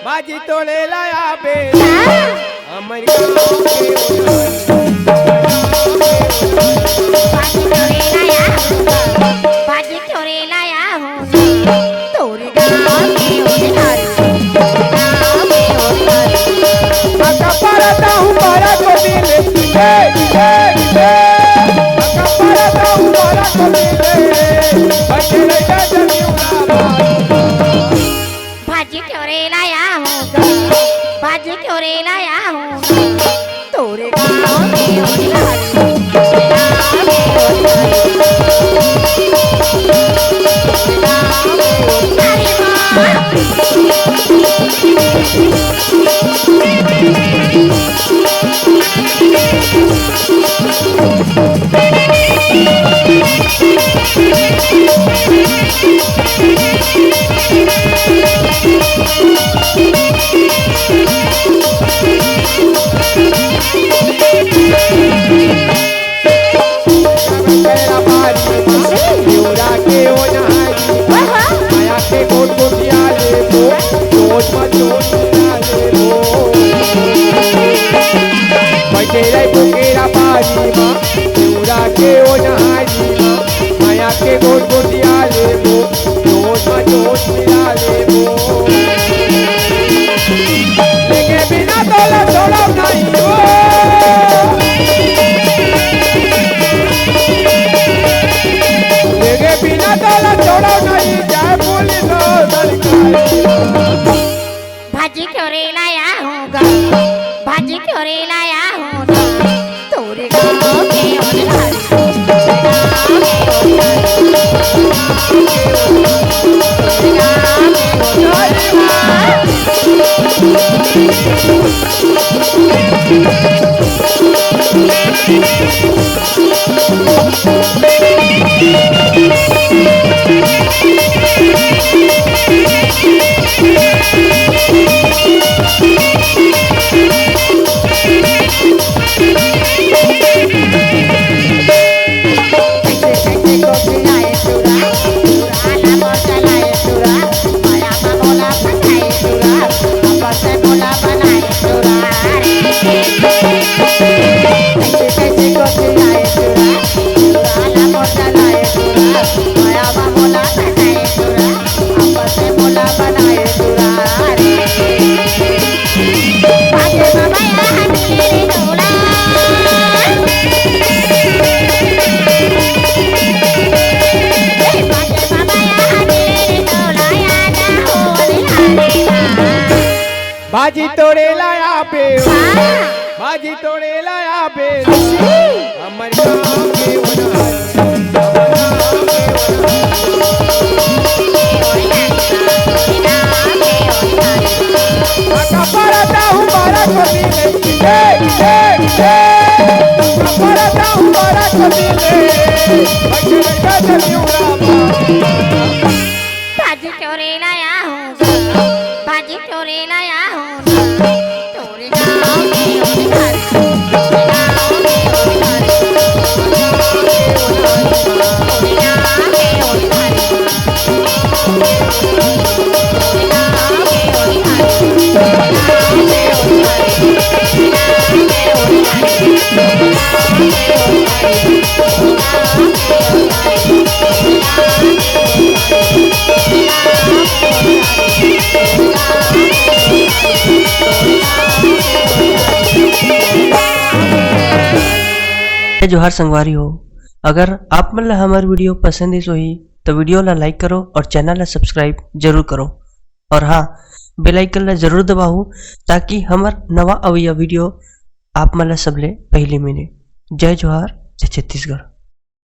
बाजी तोड़े लाया बे हमारी बाजी तोड़े लाया हूँ तोरे गाँव के उधारी परता हूँ बड़ा को मिले परता हूँ बड़ा को मिले बच्चे लगा जमीना बाजी तोड़े लाया हूँ बाजी तोड़े लाया हूँ तोरे गाँव के उधारी तेरे बुकेरा पारी माँ चूड़ा के ओ नहारी माँ माया के गोट गोटिया ले वो जोश में जोश मिला ले वो लेके बिना तोला छोड़ा नहीं हो लेके बिना तोला छोड़ा नहीं जाए बोली तो भाजी क्यों रे लाया होगा भाजी क्यों रे लाया होगा तोरे गाँव के उधारी बाजी तोड़े लाया बे बाजी तोड़े लाया बे हमर गाँव के परता हूँ बड़ा को मिले परता हूँ बड़ा को मिले बच्चे लगा जमीना भाजी चोरे लाया हूँ भाजी चोरे लाया हूँ तोरे गाँव के उधारी जोहार संगवारी हो। अगर आप मन ला हमार वीडियो पसंद ही सोही तो वीडियो ला लाइक करो और चैनल ला सब्सक्राइब जरूर करो और हाँ बेल आइकन ला जरूर दबाओ ताकि हमार नवा अवैया वीडियो आप मन ला सबले पहले मिले। जय जोहार, जय छत्तीसगढ़।